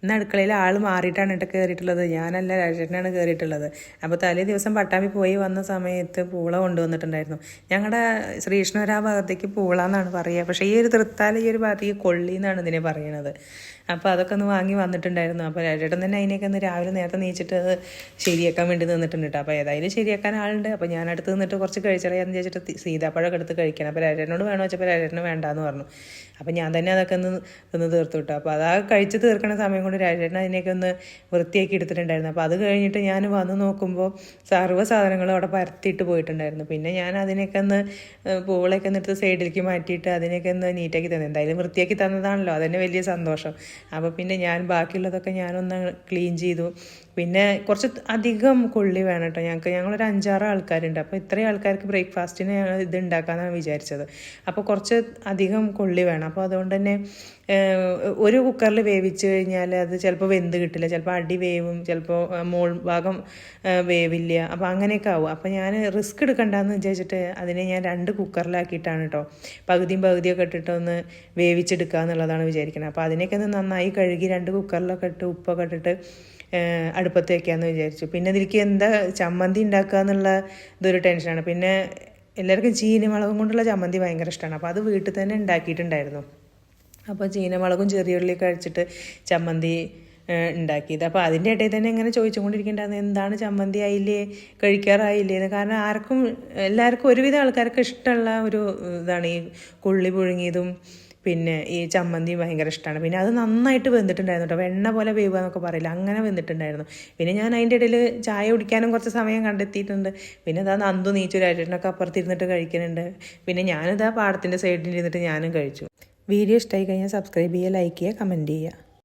ഇന്ന് അടുക്കളയിൽ ആൾ മാറിയിട്ടാണ് കേട്ടോ കയറിയിട്ടുള്ളത്. ഞാനല്ല, രാജേട്ടനാണ് കയറിയിട്ടുള്ളത്. അപ്പോൾ തലേ ദിവസം പട്ടാമ്പി പോയി വന്ന സമയത്ത് പൂള കൊണ്ടുവന്നിട്ടുണ്ടായിരുന്നു. ഞങ്ങളുടെ ശ്രീകൃഷ്ണപുര ഭാഗത്തേക്ക് പൂള എന്നാണ് പറയുക. പക്ഷേ ഈ ഒരു തൃത്താല ഈ ഒരു ഭാഗത്തേക്ക് കൊള്ളി എന്നാണ് ഇതിനെ പറയണത്. അപ്പോൾ അതൊക്കെ ഒന്ന് വാങ്ങി വന്നിട്ടുണ്ടായിരുന്നു. അപ്പോൾ രാജേട്ടൻ തന്നെ അതിനെയൊക്കെ ഒന്ന് രാവിലെ നേരത്തെ നീച്ചിട്ട് അത് ശരിയാക്കാൻ വേണ്ടി നിന്നിട്ടുണ്ട് കേട്ടോ. അപ്പോൾ ഏതായാലും ശരിയാക്കാൻ ആളുണ്ട്. അപ്പോൾ ഞാൻ അടുത്ത് നിന്നിട്ട് കുറച്ച് കഴിച്ചളയാന്ന് ചോദിച്ചിട്ട് സീതാപ്പഴമൊക്കെ എടുത്ത് കഴിക്കണം. അപ്പോൾ രാജേട്ടനോട് വേണോ വെച്ചപ്പോൾ രാജേട്ടന് വേണ്ടാന്ന് പറഞ്ഞു. അപ്പോൾ ഞാൻ തന്നെ അതൊക്കെ ഒന്ന് തീർത്തു കിട്ടും. അപ്പോൾ അതാ കഴിച്ച് തീർക്കണ സമയം കൊണ്ട് രാജേട്ടൻ അതിനെയൊക്കെ ഒന്ന് വൃത്തിയാക്കി എടുത്തിട്ടുണ്ടായിരുന്നു. അപ്പോൾ അത് കഴിഞ്ഞിട്ട് ഞാൻ വന്ന് നോക്കുമ്പോൾ സർവ്വ സാധനങ്ങളും അവിടെ പരത്തിയിട്ട് പോയിട്ടുണ്ടായിരുന്നു. പിന്നെ ഞാൻ അതിനെയൊക്കെ ഒന്ന് പൂളയൊക്കെ ഒന്ന് എടുത്ത് സൈഡിലേക്ക് മാറ്റിയിട്ട് അതിനെയൊക്കെ ഒന്ന് നീറ്റാക്കി തന്നു. എന്തായാലും വൃത്തിയാക്കി തന്നതാണല്ലോ, അതന്നെ വലിയ സന്തോഷം. അപ്പോൾ പിന്നെ ഞാൻ ബാക്കിയുള്ളതൊക്കെ ഞാനൊന്ന് ക്ലീൻ ചെയ്തു. പിന്നെ കുറച്ച് അധികം കൊള്ളി വേണം കേട്ടോ ഞങ്ങളൊരു 5-6 ആൾക്കാരുണ്ട്. അപ്പോൾ ഇത്രയും ആൾക്കാർക്ക് ബ്രേക്ക്ഫാസ്റ്റിന് ഇത് ഉണ്ടാക്കാമെന്നാണ് വിചാരിച്ചത്. അപ്പോൾ കുറച്ച് അധികം കൊള്ളി വേണം. അപ്പോൾ അതുകൊണ്ട് തന്നെ ഒരു കുക്കറിൽ വേവിച്ച് കഴിഞ്ഞാൽ അത് ചിലപ്പോൾ വെന്ത് കിട്ടില്ല, ചിലപ്പോൾ അടി വേവും, ചിലപ്പോൾ മോൾ ഭാഗം വേവില്ല. അപ്പോൾ അങ്ങനെയൊക്കെ ആവും. അപ്പോൾ ഞാൻ റിസ്ക് എടുക്കണ്ടെന്ന് വിചാരിച്ചിട്ട് അതിനെ ഞാൻ 2 കുക്കറിലാക്കിയിട്ടാണ് കേട്ടോ പകുതിയൊക്കെ ഇട്ടിട്ട് ഒന്ന് വേവിച്ചെടുക്കുക എന്നുള്ളതാണ് വിചാരിക്കുന്നത്. അപ്പോൾ അതിനൊക്കെ ഒന്ന് നന്നായി കഴുകി 2 കുക്കറിലൊക്കെ ഇട്ട് ഉപ്പൊക്കെ ഇട്ടിട്ട് അടുപ്പത്ത് വയ്ക്കാമെന്ന് വിചാരിച്ചു. പിന്നെ ഇതിലേക്ക് എന്താ ചമ്മന്തി ഉണ്ടാക്കുക എന്നുള്ള ഇതൊരു ടെൻഷനാണ്. പിന്നെ എല്ലാവർക്കും ചീനമുളകും കൊണ്ടുള്ള ചമ്മന്തി ഭയങ്കര ഇഷ്ടമാണ്. അപ്പോൾ അത് വീട്ടിൽ തന്നെ ഉണ്ടാക്കിയിട്ടുണ്ടായിരുന്നു. അപ്പോൾ ചീനമുളകും ചെറിയുള്ളിയൊക്കെ കഴിച്ചിട്ട് ചമ്മന്തി ഉണ്ടാക്കിയത്. അപ്പോൾ അതിൻ്റെ ഇടയിൽ തന്നെ ഇങ്ങനെ ചോദിച്ചുകൊണ്ടിരിക്കേണ്ടത് എന്താണ് ചമ്മന്തി ആയില്ലേ, കഴിക്കാറായില്ലേ എന്ന്. കാരണം എല്ലാവർക്കും ഒരുവിധം ആൾക്കാർക്ക് ഇഷ്ടമുള്ള ഒരു ഇതാണ് ഈ കൊള്ളി പുഴുങ്ങിയതും പിന്നെ ഈ ചമ്മന്തി ഭയങ്കര ഇഷ്ടമാണ്. പിന്നെ അത് നന്നായിട്ട് വെന്തിട്ടുണ്ടായിരുന്നു കേട്ടോ. വെണ്ണ പോലെ വേവുക എന്നൊക്കെ പറയില്ല, അങ്ങനെ വെന്തിട്ടുണ്ടായിരുന്നു. പിന്നെ ഞാൻ അതിൻ്റെ ഇടയിൽ ചായ കുടിക്കാനും കുറച്ച് സമയം കണ്ടെത്തിയിട്ടുണ്ട്. പിന്നെ ഇതാ നന്ദു നീച്ചു രാജേട്ടനൊക്കെ അപ്പുറത്തിരുന്നിട്ട് കഴിക്കുന്നുണ്ട്. പിന്നെ ഞാനിതാ പാടത്തിൻ്റെ സൈഡിൽ ഇരുന്നിട്ട് ഞാനും കഴിച്ചു. വീഡിയോ ഇഷ്ടമായി കഴിഞ്ഞാൽ സബ്സ്ക്രൈബ് ചെയ്യുക, ലൈക്ക് ചെയ്യുക, കമൻറ്റ് ചെയ്യുക.